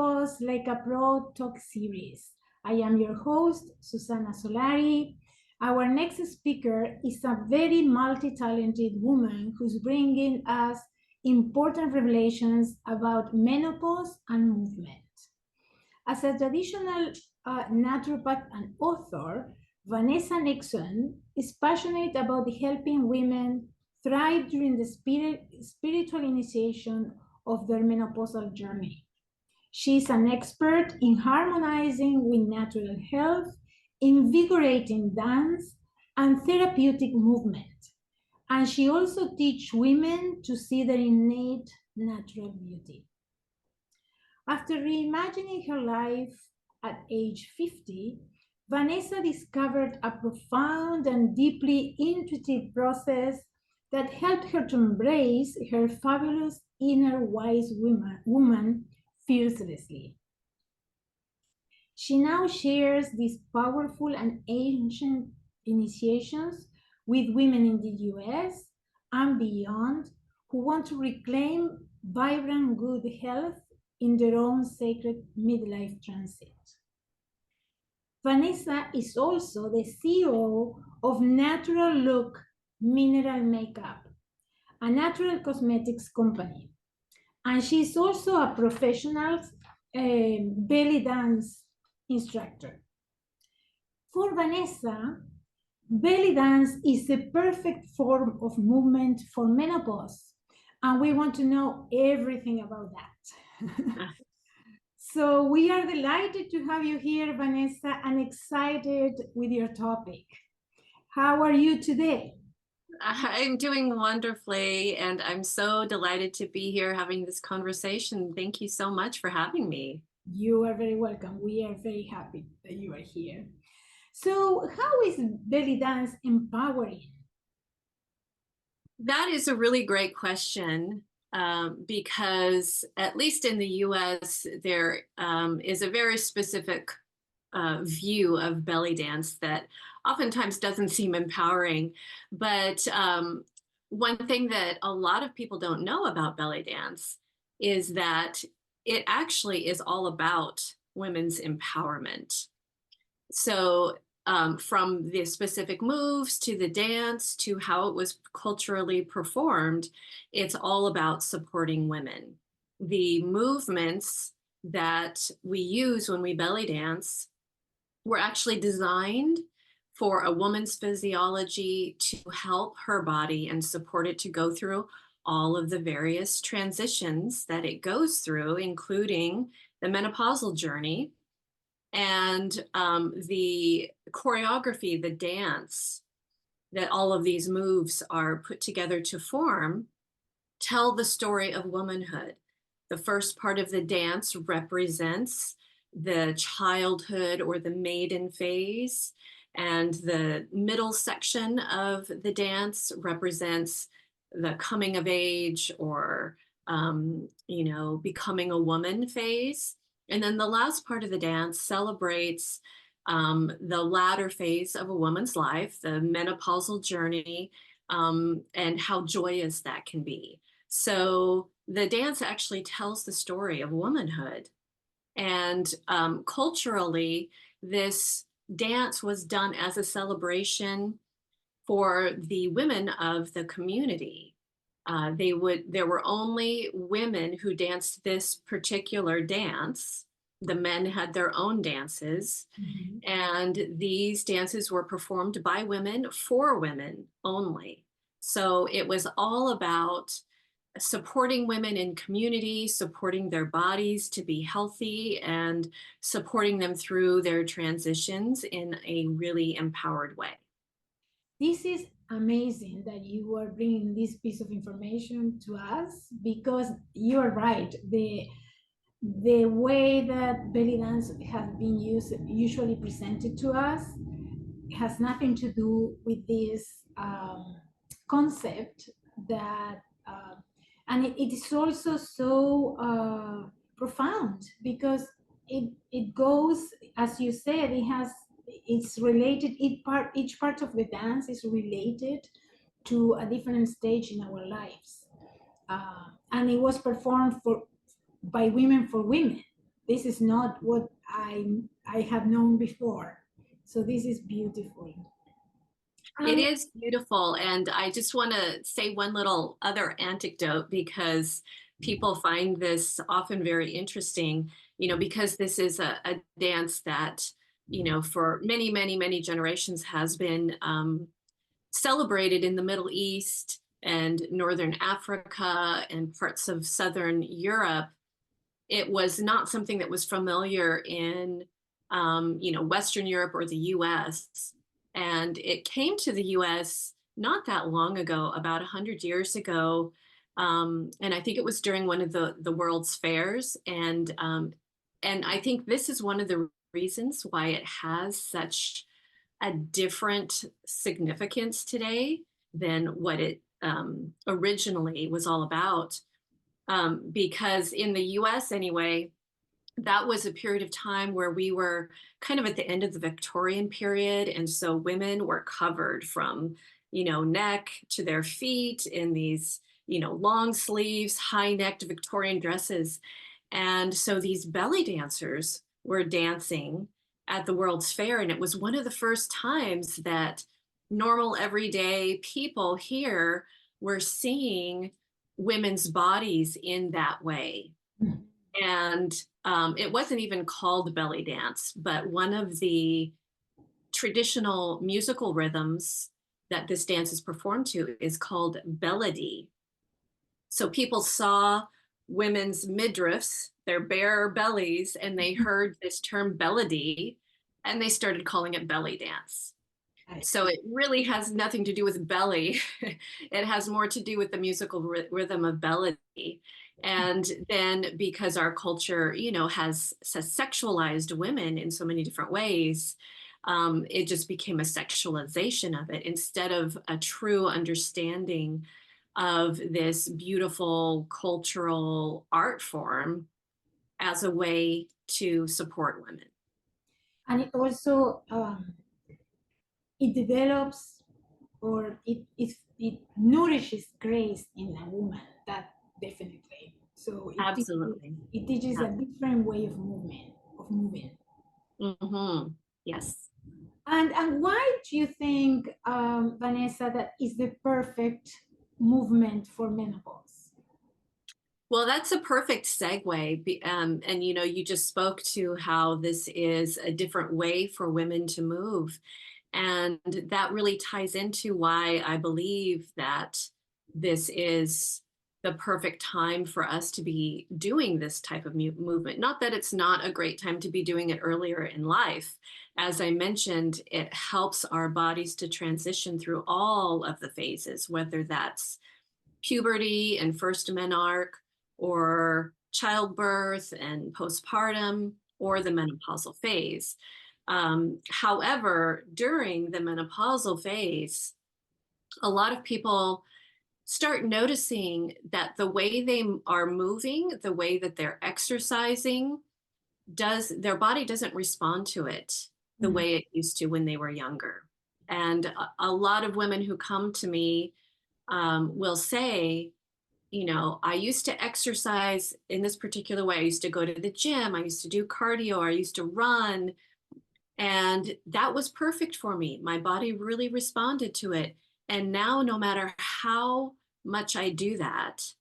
Menopause Like a Pro talk series. I am your host, Susana Solari. Our next speaker is a very multi-talented woman who's bringing us important revelations about menopause and movement. As a traditional naturopath and author, Vanessa Nixon is passionate about helping women thrive during the spiritual initiation of their menopausal journey. She is an expert in harmonizing with natural health, invigorating dance, and therapeutic movement. And she also teaches women to see their innate natural beauty. After reimagining her life at age 50, Vanessa discovered a profound and deeply intuitive process that helped her to embrace her fabulous inner wise woman fearlessly. She now shares these powerful and ancient initiations with women in the US and beyond who want to reclaim vibrant good health in their own sacred midlife transit. Vanessa is also the CEO of Natural Look Mineral Makeup, a natural cosmetics company. And she's also a professional belly dance instructor. For Vanessa, belly dance is the perfect form of movement for menopause, and we want to know everything about that. So we are delighted to have you here, Vanessa, and excited with your topic. How are you today? I'm doing wonderfully, and I'm so delighted to be here having this conversation. Thank you so much for having me. You are very welcome. We are very happy that you are here. So, how is belly dance empowering? That is a really great question, because at least in the US, there is a very specific view of belly dance that oftentimes doesn't seem empowering. But one thing that a lot of people don't know about belly dance is that it actually is all about women's empowerment. So from the specific moves to the dance to how it was culturally performed, it's all about supporting women. The movements that we use when we belly dance were actually designed for a woman's physiology to help her body and support it to go through all of the various transitions that it goes through, including the menopausal journey. And the choreography, the dance that all of these moves are put together to form, tell the story of womanhood. The first part of the dance represents the childhood or the maiden phase, and the middle section of the dance represents the coming of age or becoming a woman phase. And then the last part of the dance celebrates the latter phase of a woman's life, the menopausal journey, and how joyous that can be. So the dance actually tells the story of womanhood. And culturally, this dance was done as a celebration for the women of the community. There were only women who danced this particular dance. The men had their own dances, and these dances were performed by women for women only. So it was all about supporting women in community, supporting their bodies to be healthy, and supporting them through their transitions in a really empowered way. This is amazing that you are bringing this piece of information to us, because you are right. The way that belly dance has been usually presented to us has nothing to do with this concept that and it is also so profound, because it goes, as you said, it's related. Each part of the dance is related to a different stage in our lives, and it was performed by women for women. this is not what I have known before. So this is beautiful. It And is beautiful. And I just want to say one little other anecdote because people find this often very interesting, because this is a dance that, for many, many, many generations has been celebrated in the Middle East and Northern Africa and parts of Southern Europe. It was not something that was familiar in, Western Europe or the US. And it came to the US not that long ago, about 100 years ago. And I think it was during one of the world's fairs. And I think this is one of the reasons why it has such a different significance today than what it originally was all about. Because in the US, anyway, that was a period of time where we were kind of at the end of the Victorian period. And so women were covered from, neck to their feet in these, long sleeves, high necked Victorian dresses. And so these belly dancers were dancing at the World's Fair. And it was one of the first times that normal, everyday people here were seeing women's bodies in that way. And it wasn't even called belly dance, but one of the traditional musical rhythms that this dance is performed to is called bellady. So people saw women's midriffs, their bare bellies, and they heard this term bellady, and they started calling it belly dance. I So see. it really has nothing to do with belly. It has more to do with the musical rhythm of belly. And then because our culture, has sexualized women in so many different ways, it just became a sexualization of it instead of a true understanding of this beautiful cultural art form as a way to support women. And it also it develops or it nourishes grace in a woman. That definitely. So Absolutely. it teaches a different way of moving. Mm-hmm. Yes. And why do you think, Vanessa, that is the perfect movement for menopause? Well, that's a perfect segue. And you just spoke to how this is a different way for women to move. And that really ties into why I believe that this is the perfect time for us to be doing this type of movement. Not that it's not a great time to be doing it earlier in life. As I mentioned, it helps our bodies to transition through all of the phases, whether that's puberty and first menarche, or childbirth and postpartum, or the menopausal phase. However, during the menopausal phase, a lot of people start noticing that the way they are moving, the way that they're exercising, their body doesn't respond to it the Mm. way it used to when they were younger. And a lot of women who come to me will say, I used to exercise in this particular way. I used to go to the gym. I used to do cardio. I used to run. And that was perfect for me. My body really responded to it. And now, no matter how much I do that,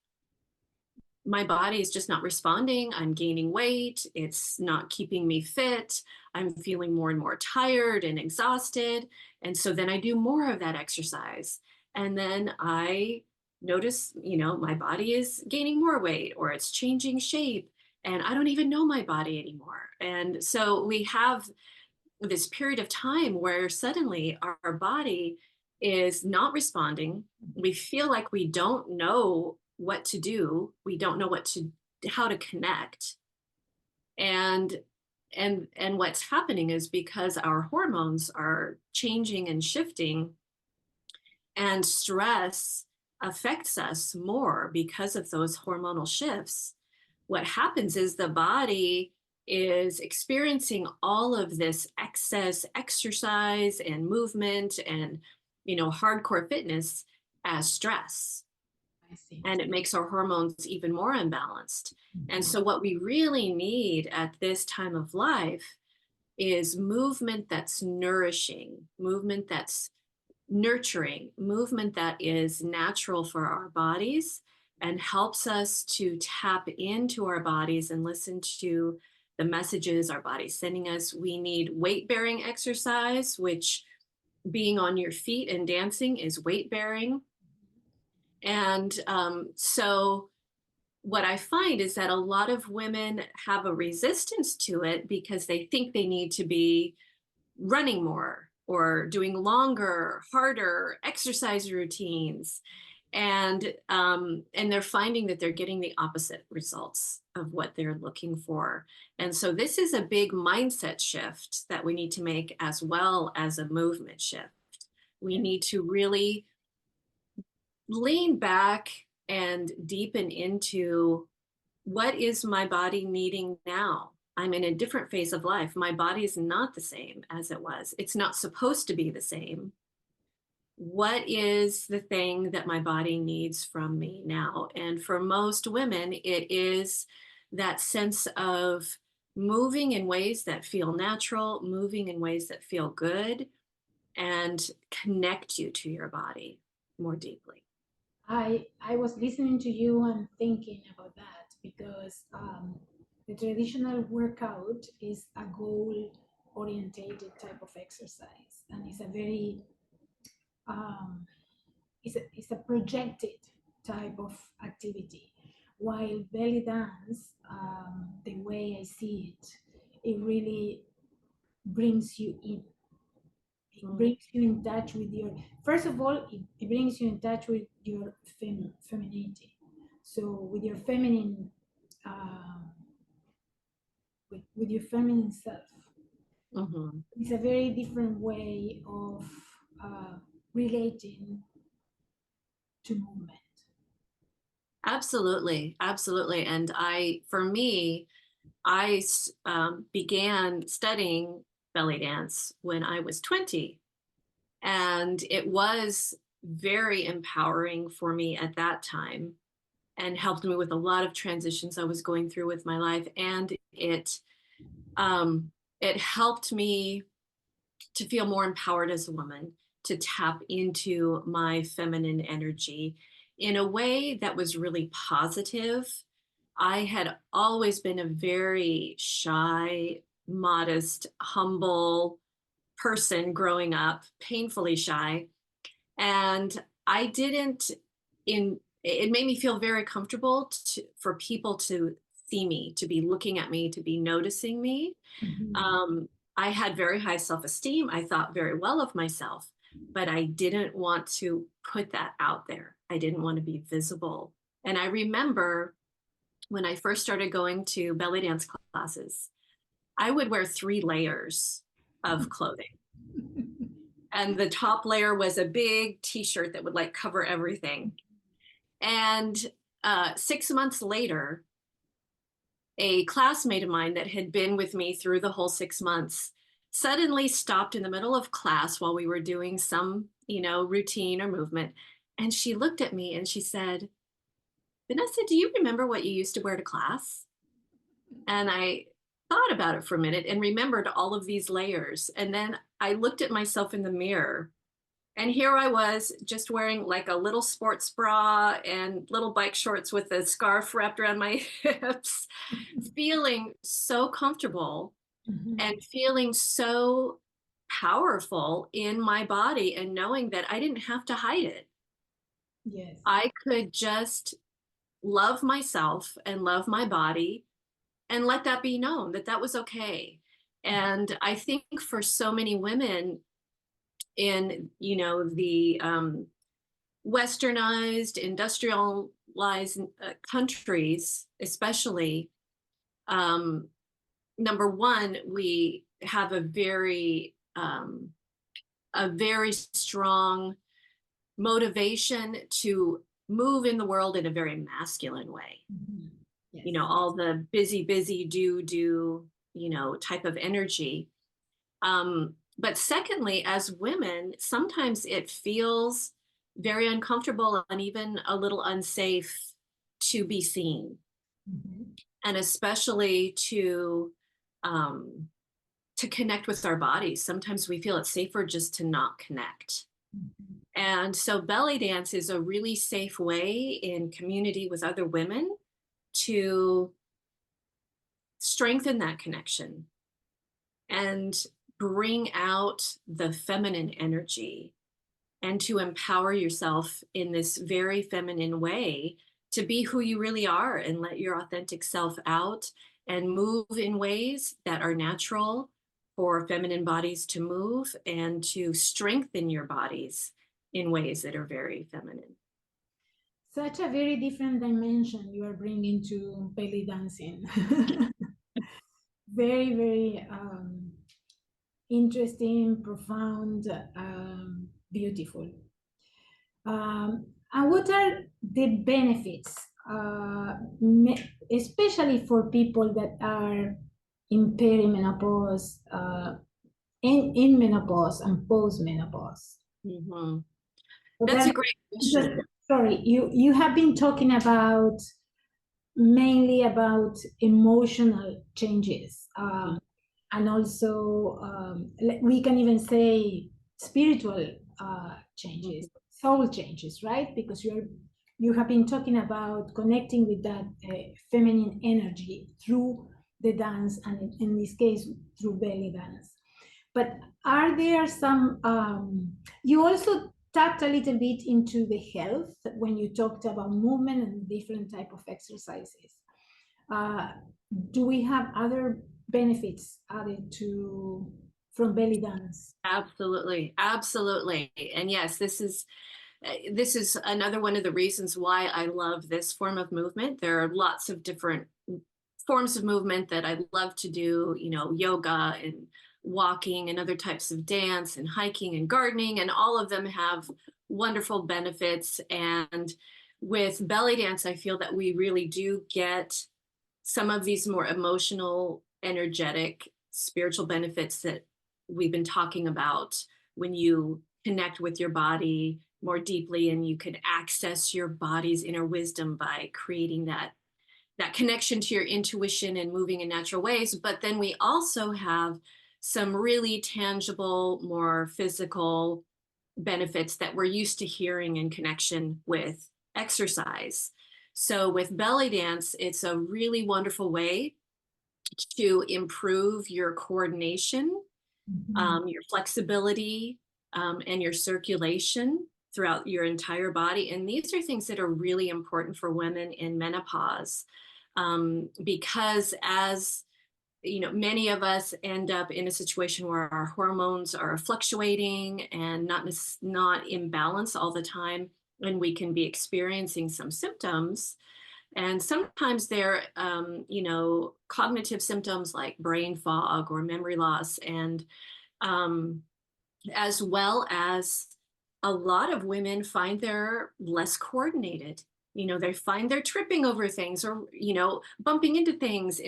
my body is just not responding. I'm gaining weight. It's not keeping me fit. I'm feeling more and more tired and exhausted. And so then I do more of that exercise. And then I notice, my body is gaining more weight or it's changing shape. And I don't even know my body anymore. And so we have this period of time where suddenly our body is not responding. We feel like we don't know what to do. We don't know how to connect. And and what's happening is because our hormones are changing and shifting, and stress affects us more because of those hormonal shifts. What happens is the body is experiencing all of this excess exercise and movement and hardcore fitness as stress. I see. and it makes our hormones even more unbalanced. And Mhm. so, what we really need at this time of life is movement that's nourishing, movement that's nurturing, movement that is natural for our bodies and helps us to tap into our bodies and listen to the messages our body's sending us. We need weight bearing exercise, which being on your feet and dancing is weight bearing. And so, what I find is that a lot of women have a resistance to it because they think they need to be running more or doing longer, harder exercise routines. And they're finding that they're getting the opposite results of what they're looking for. And so this is a big mindset shift that we need to make as well as a movement shift. We Yeah. need to really lean back and deepen into what is my body needing now? I'm in a different phase of life. My body is not the same as it was. It's not supposed to be the same. What is the thing that my body needs from me now? And for most women, it is that sense of moving in ways that feel natural, moving in ways that feel good, and connect you to your body more deeply. I was listening to you and thinking about that because the traditional workout is a goal orientated type of exercise, and it's a very um, it's a projected type of activity, while belly dance, the way I see it, it really brings you in. It Mm. brings you in touch with your, first of all, it brings you in touch with your femininity. So with your feminine, um, with your feminine self. Mhm. It's a very different way of uh, relating to movement. Absolutely, absolutely. And for me, I began studying belly dance when I was 20, and it was very empowering for me at that time and helped me with a lot of transitions I was going through with my life. And um, it helped me to feel more empowered as a woman, to tap into my feminine energy in a way that was really positive. I had always been a very shy, modest, humble person growing up, painfully shy. And I didn't in it made me feel very comfortable for people to see me, to be looking at me, to be noticing me. Mhm. um, I had very high self-esteem. I thought very well of myself, but I didn't want to put that out there. I didn't want to be visible. And I remember when I first started going to belly dance classes, I would wear 3 layers of clothing. And the top layer was a big t-shirt that would like cover everything. And 6 months later, a classmate of mine that had been with me through the whole 6 months suddenly stopped in the middle of class while we were doing some, routine or movement. And she looked at me and she said, Vanessa, do you remember what you used to wear to class? And I thought about it for a minute and remembered all of these layers. And then I looked at myself in the mirror. And here I was just wearing like a little sports bra and little bike shorts with a scarf wrapped around my hips, feeling so comfortable Mhm. and feeling so powerful in my body and knowing that I didn't have to hide it. Yes. I could just love myself and love my body and let that be known that that was okay. And I think for so many women in, the westernized, industrialized countries, especially, um, number one, we have a very strong motivation to move in the world in a very masculine way. Mhm. Yes. All the busy, busy, do, type of energy. But secondly, as women, sometimes it feels very uncomfortable and even a little unsafe to be seen, Mhm. and especially um, to connect with our bodies. Sometimes we feel it's safer just to not connect. Mhm. And so belly dance is a really safe way in community with other women to strengthen that connection and bring out the feminine energy and to empower yourself in this very feminine way to be who you really are and let your authentic self out and move in ways that are natural for feminine bodies to move and to strengthen your bodies in ways that are very feminine. Such a very different dimension you are bringing to belly dancing. Very, very interesting, profound, beautiful. And what are the benefits, especially for people that are in perimenopause, in menopause and post-menopause? Mhm. What That's are, a great because, question. sorry, you have been talking about mainly about emotional changes, Mhm. and also we can even say spiritual changes, Mhm. soul changes, right? Because you have been talking about connecting with that feminine energy through the dance, and in this case through belly dance. But are there some, you also tapped a little bit into the health when you talked about movement and different type of exercises. Uh, do we have other benefits added to from belly dance? Absolutely, absolutely. And yes, this is another one of the reasons why I love this form of movement. There are lots of different forms of movement that I love to do, yoga and walking and other types of dance and hiking and gardening, and all of them have wonderful benefits. And with belly dance, I feel that we really do get some of these more emotional, energetic, spiritual benefits that we've been talking about when you connect with your body more deeply and you can access your body's inner wisdom by creating that connection to your intuition and moving in natural ways. But then we also have some really tangible, more physical benefits that we're used to hearing in connection with exercise. So with belly dance, it's a really wonderful way to improve your coordination, Mhm. your flexibility, and your circulation throughout your entire body. And these are things that are really important for women in menopause, because as many of us end up in a situation where our hormones are fluctuating and not in balance all the time, and we can be experiencing some symptoms. And sometimes they're, cognitive symptoms like brain fog or memory loss, and um, as well as a lot of women find they're less coordinated. They find they're tripping over things or, bumping into things,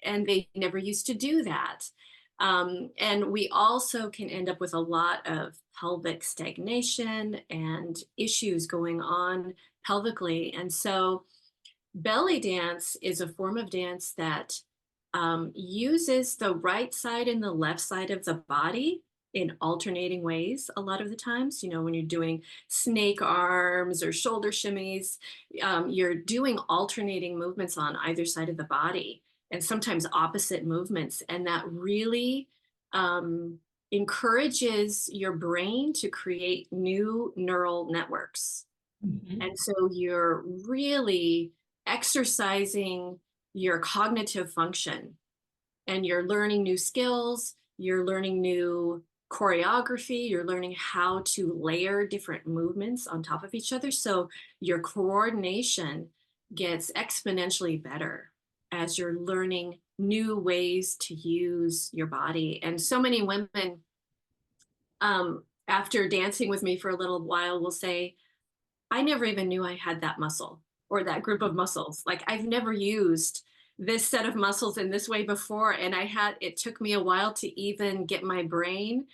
and they never used to do that. And we also can end up with a lot of pelvic stagnation and issues going on pelvically. And so belly dance is a form of dance that uses the right side and the left side of the body in alternating ways a lot of the times. When you're doing snake arms or shoulder shimmies, you're doing alternating movements on either side of the body and sometimes opposite movements. And that really encourages your brain to create new neural networks. Mhm. And so you're really exercising your cognitive function and you're learning new skills, you're learning new choreography, you're learning how to layer different movements on top of each other. So your coordination gets exponentially better as you're learning new ways to use your body. And so many women, after dancing with me for a little while, will say, I never even knew I had that muscle or that group of muscles. Like I've never used this set of muscles in this way before. And it took me a while to even get my brain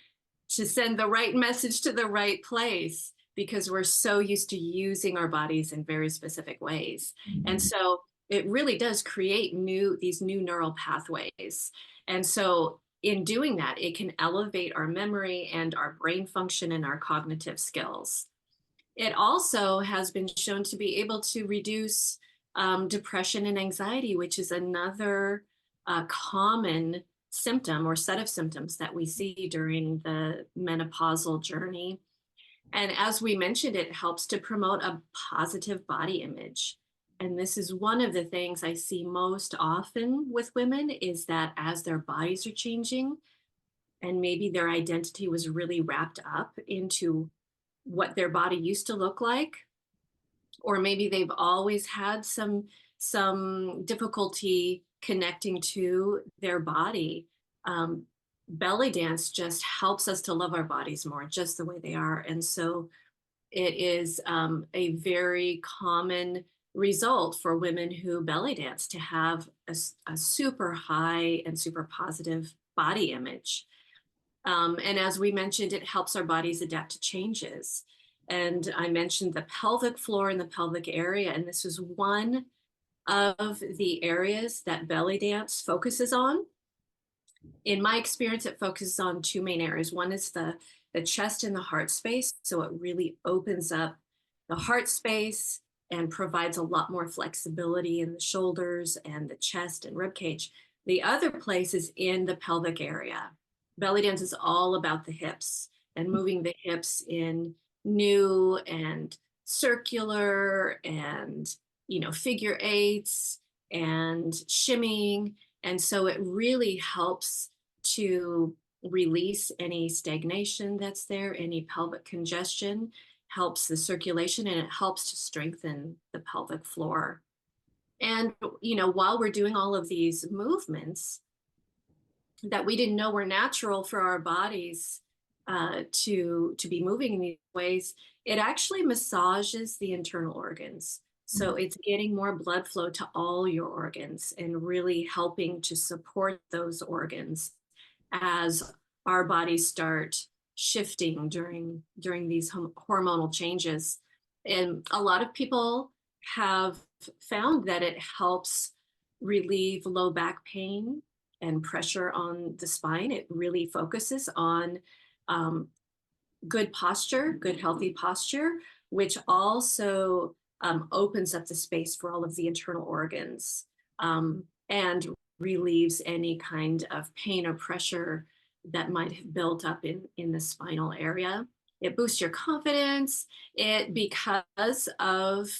to send the right message to the right place because we're so used to using our bodies in very specific ways. And Mhm. so it really does create these new neural pathways. And so in doing that, it can elevate our memory and our brain function and our cognitive skills. It also has been shown to be able to reduce depression and anxiety, which is another common symptom or set of symptoms that we see during the menopausal journey. And as we mentioned, it helps to promote a positive body image. And this is one of the things I see most often with women is that as their bodies are changing and maybe their identity was really wrapped up into what their body used to look like, or maybe they've always had some difficulty connecting to their body. Um, Belly dance just helps us to love our bodies more, just the way they are. And so it is a very common result for women who belly dance to have a super high and super positive body image. And as we mentioned, it helps our bodies adapt to changes. And I mentioned the pelvic floor and the pelvic area, and this is one of the areas that belly dance focuses on. In my experience, it focuses on two main areas. One is the chest and the heart space. So it really opens up the heart space and provides a lot more flexibility in the shoulders and the chest and rib cage. The other place is in the pelvic area. Belly dance is all about the hips and moving the hips in new and circular and figure eights and shimmying. And so it really helps to release any stagnation that's there, any pelvic congestion, helps the circulation, and it helps to strengthen the pelvic floor. And, while we're doing all of these movements that we didn't know were natural for our bodies to be moving in these ways, it actually massages the internal organs. So it's getting more blood flow to all your organs and really helping to support those organs as our bodies start shifting during these hormonal changes. And a lot of people have found that it helps relieve low back pain and pressure on the spine. It really focuses on um, good posture, good healthy posture, which also opens up the space for all of the internal organs and relieves any kind of pain or pressure that might have built up in the spinal area. It boosts your confidence. Because of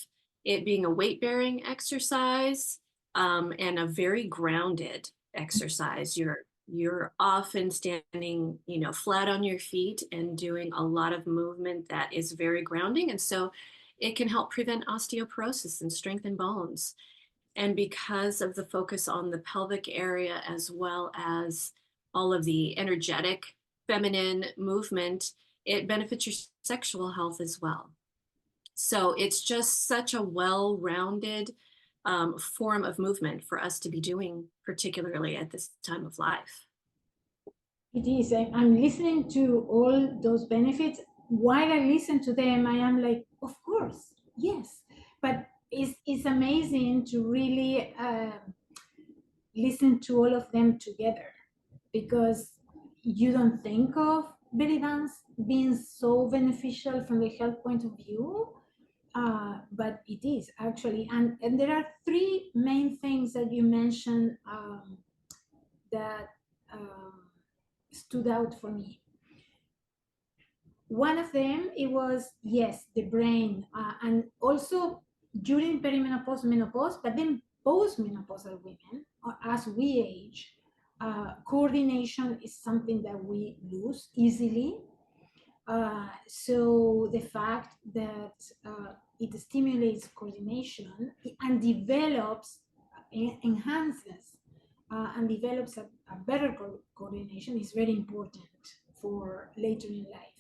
it being a weight bearing exercise and a very grounded exercise. You're often standing, flat on your feet and doing a lot of movement that is very grounding. And so it can help prevent osteoporosis and strengthen bones. And because of the focus on the pelvic area, as well as all of the energetic feminine movement, it benefits your sexual health as well. So it's just such a well-rounded form of movement for us to be doing, particularly at this time of life. It is. I'm listening to all those benefits. While I listen to them, I am like, of course, yes. But it's amazing to really listen to all of them together because you don't think of belly dance being so beneficial from the health point of view, but it is actually. And there are three main things that you mentioned that stood out for me. One of them, it was, yes, the brain, and also during perimenopause, menopause, but then postmenopausal women, as we age, coordination is something that we lose easily. So the fact that it stimulates coordination and develops, enhances, and develops a better coordination is very important for later in life.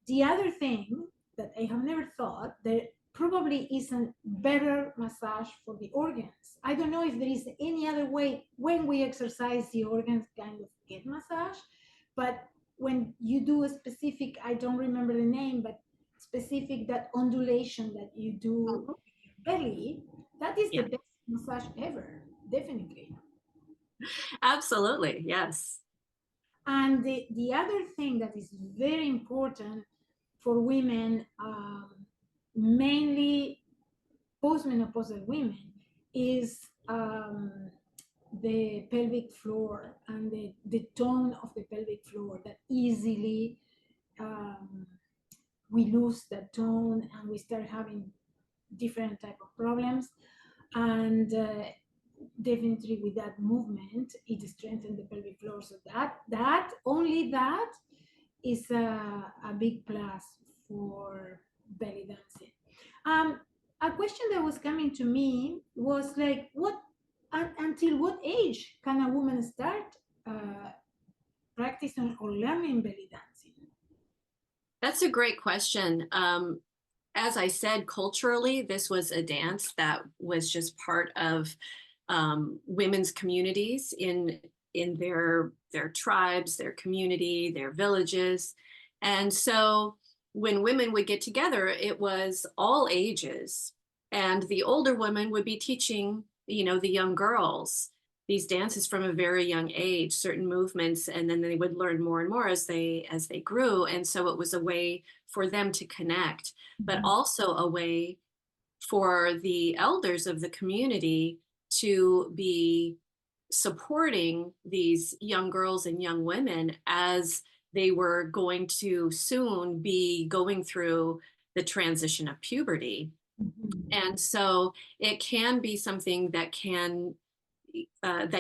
The other thing that I have never thought, there probably isn't better massage for the organs. I don't know if there is any other way when we exercise the organs kind of get massage, but when you do a specific, I don't remember the name, but specific, that undulation that you do Mhm. with your belly, that is the Yeah, best massage ever, definitely. absolutely. Yes. And the other thing that is very important for women, mainly postmenopausal women, is the pelvic floor and the tone of the pelvic floor, that easily um, we lose that tone and we start having different type of problems. And definitely with that movement, it strengthens the pelvic floor. So that only that is a big plus for belly dancing. Um, a question that was coming to me was like, until what age can a woman start uh, practicing or learning belly dancing? That's a great question. As I said, culturally, this was a dance that was just part of women's communities in their tribes, their community, their villages, and so when women would get together, it was all ages, and the older women would be teaching, the young girls these dances from a very young age, certain movements, and then they would learn more and more as they grew. And so it was a way for them to connect, but Mhm. also a way for the elders of the community to be supporting these young girls and young women as they were going to soon be going through the transition of puberty. Mhm. And so it can be something that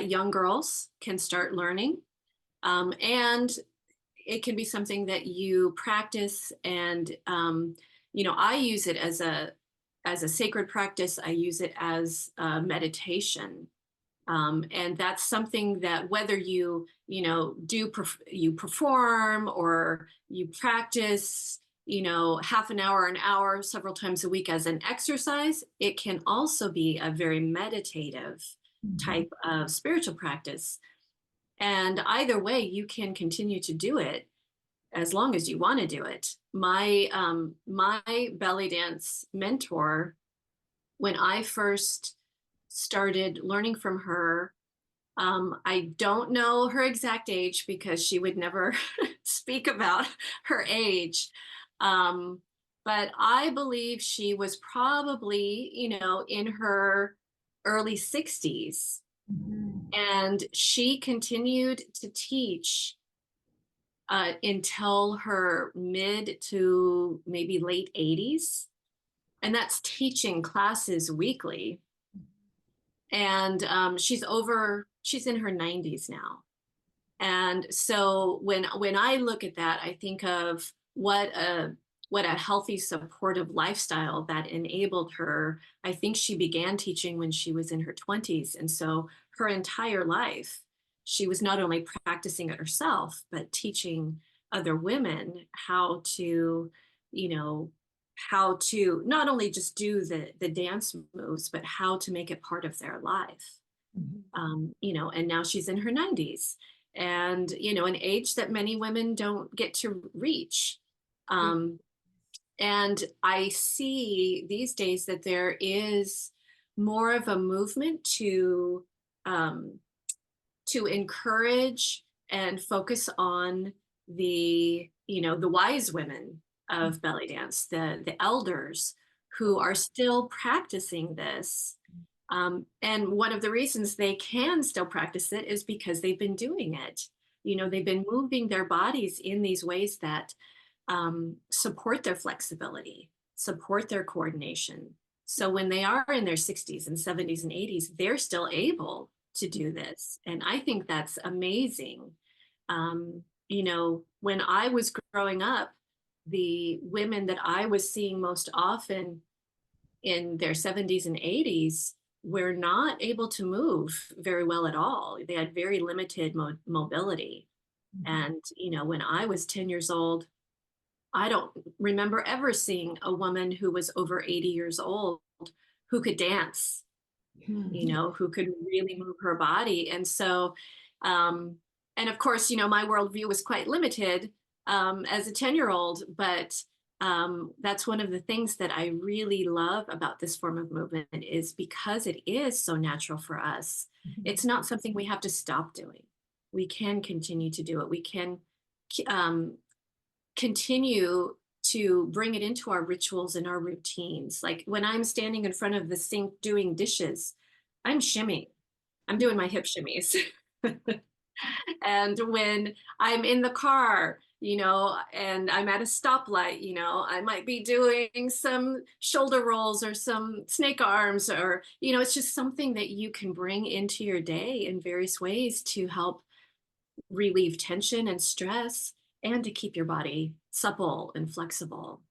young girls can start learning. And it can be something that you practice. And, I use it as a sacred practice. I use it as a meditation. And that's something that whether you perform or you practice, half an hour, an hour, several times a week as an exercise, it can also be a very meditative Mhm. type of spiritual practice. And either way, you can continue to do it as long as you want to do it. My belly dance mentor, when I first started learning from her, I don't know her exact age because she would never speak about her age. Um, but I believe she was probably, in her early 60s. Mhm. And she continued to teach until her mid to maybe late 80s. And that's teaching classes weekly. And she's in her 90s now. And so when I look at that, I think of what a healthy, supportive lifestyle that enabled her. I think she began teaching when she was in her 20s. And so her entire life, she was not only practicing it herself, but teaching other women you know, how to not only just do the dance moves, but how to make it part of their life. Mhm. And now she's in her 90s, and an age that many women don't get to reach. Yeah. um, and I see these days that there is more of a movement um, to encourage and focus on the wise women of belly dance, the elders who are still practicing this. And one of the reasons they can still practice it is because they've been doing it. They've been moving their bodies in these ways that support their flexibility, support their coordination. So when they are in their 60s and 70s and 80s, they're still able to do this. And I think that's amazing. When I was growing up, the women that I was seeing most often in their 70s and 80s were not able to move very well at all. They had very limited mobility. Mhm. And, when I was 10 years old, I don't remember ever seeing a woman who was over 80 years old who could dance, Mhm. who could really move her body. And so, um, and of course, my worldview was quite limited as a 10-year-old, but that's one of the things that I really love about this form of movement is because it is so natural for us. It's not something we have to stop doing. We can continue to do it. We can um, continue to bring it into our rituals and our routines. Like when I'm standing in front of the sink doing dishes, I'm shimmying. I'm doing my hip shimmies. And when I'm in the car, and I'm at a stoplight, I might be doing some shoulder rolls or some snake arms, or, it's just something that you can bring into your day in various ways to help relieve tension and stress and to keep your body supple and flexible.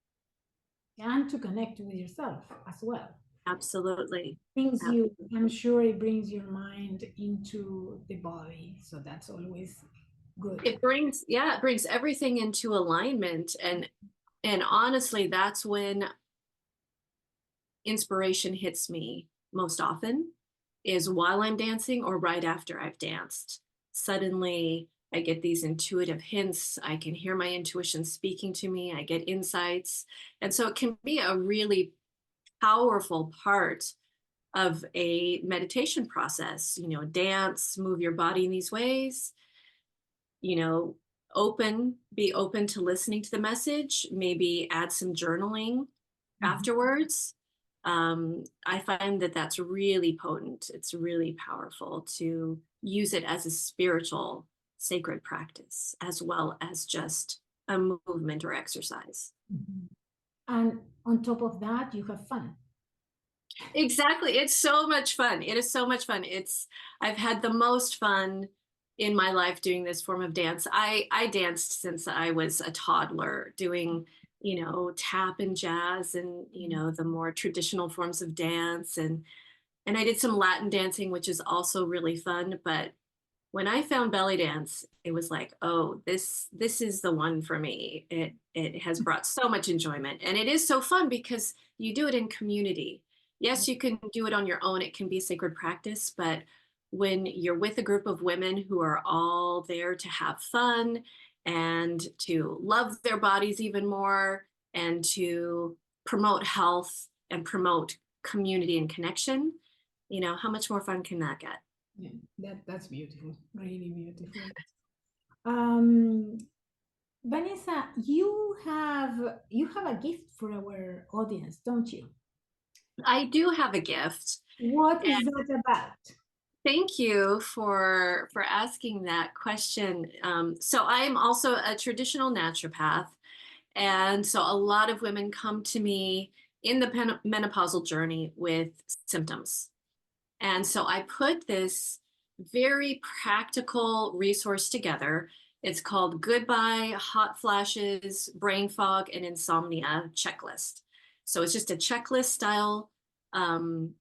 And to connect with yourself as well. Absolutely. Brings you, I'm sure it brings your mind into the body. So that's always good. It brings everything into alignment. And honestly, that's when inspiration hits me most often, is while I'm dancing or right after I've danced. Suddenly, I get these intuitive hints. I can hear my intuition speaking to me. I get insights. And so it can be a really powerful part of a meditation process. Dance, move your body in these ways, you know, be open to listening to the message, maybe add some journaling afterwards. I find that that's really potent. It's really powerful to use it as a spiritual, sacred practice, as well as just a movement or exercise. Mhm. And on top of that, you have fun. Exactly. It's so much fun. It is so much fun. I've had the most fun in my life doing this form of dance. I danced since I was a toddler, doing, tap and jazz and, the more traditional forms of dance. And I did some Latin dancing, which is also really fun. But when I found belly dance, it was like, oh, this is the one for me. It has brought so much enjoyment, and it is so fun because you do it in community. Yes, you can do it on your own. It can be sacred practice, but when you're with a group of women who are all there to have fun and to love their bodies even more and to promote health and promote community and connection, how much more fun can that get? Yeah, that's beautiful, really beautiful. Um, Vanessa, you have a gift for our audience, don't you? I do have a gift. What is that about? Thank you for asking that question. So I'm also a traditional naturopath, and so a lot of women come to me in the menopausal journey with symptoms. And so I put this very practical resource together. It's called Goodbye Hot Flashes, Brain Fog, and Insomnia Checklist. So it's just a checklist style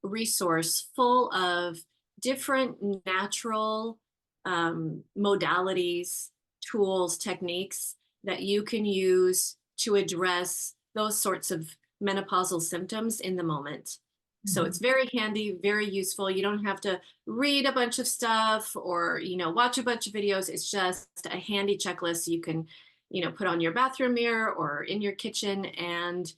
resource full of different natural modalities, tools, techniques that you can use to address those sorts of menopausal symptoms in the moment. So Mhm. it's very handy, very useful. You don't have to read a bunch of stuff or, watch a bunch of videos. It's just a handy checklist you can, put on your bathroom mirror or in your kitchen. And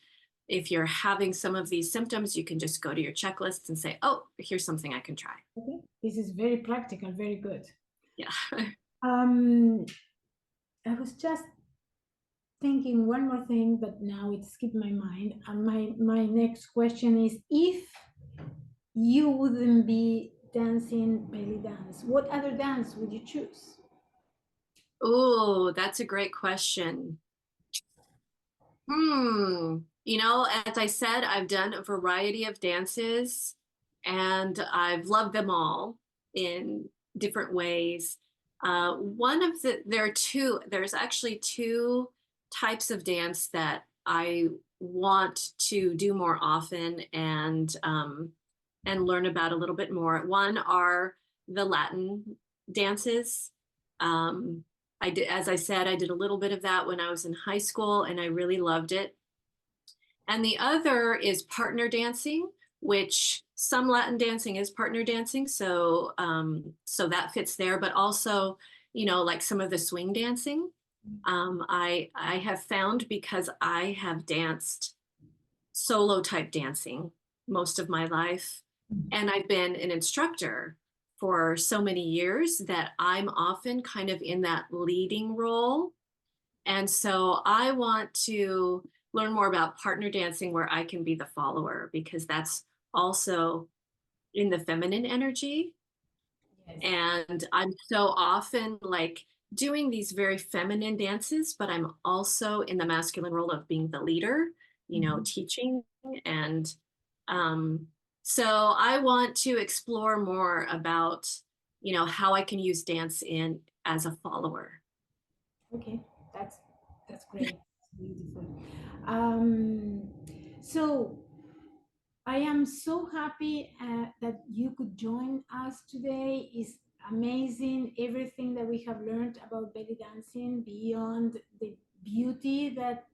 if you're having some of these symptoms, you can just go to your checklist and say, oh, here's something I can try. Okay. This is very practical, very good. Yeah. Um, I was just thinking one more thing, but now it skipped my mind. And my next question is, if you wouldn't be dancing belly dance, what other dance would you choose? Oh, that's a great question. As I said, I've done a variety of dances and I've loved them all in different ways. There's actually two types of dance that I want to do more often and learn about a little bit more. One are the Latin dances. Um, as I said, I did a little bit of that when I was in high school and I really loved it. And the other is partner dancing, which some Latin dancing is partner dancing. So that fits there, but also, like some of the swing dancing. I have found, because I have danced solo type dancing most of my life, and I've been an instructor for so many years, that I'm often kind of in that leading role. And so I want to learn more about partner dancing where I can be the follower, because that's also in the feminine energy. Yes. And I'm so often like doing these very feminine dances, but I'm also in the masculine role of being the leader, Mhm. teaching. And um, so I want to explore more about, how I can use dance in as a follower. Okay, that's that's great. Beautiful. Um, so I am so happy that you could join us today. It's amazing everything that we have learned about belly dancing beyond the beauty that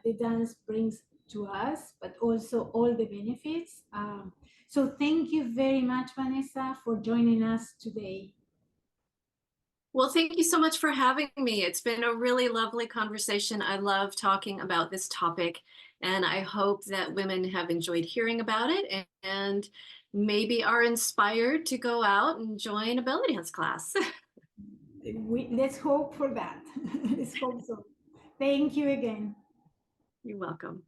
the dance brings to us, but also all the benefits. So thank you very much, Vanessa, for joining us today. Well, thank you so much for having me. It's been a really lovely conversation. I love talking about this topic, and I hope that women have enjoyed hearing about it and maybe are inspired to go out and join a belly dance class. Let's hope for that. Let's hope so. Thank you again. You're welcome.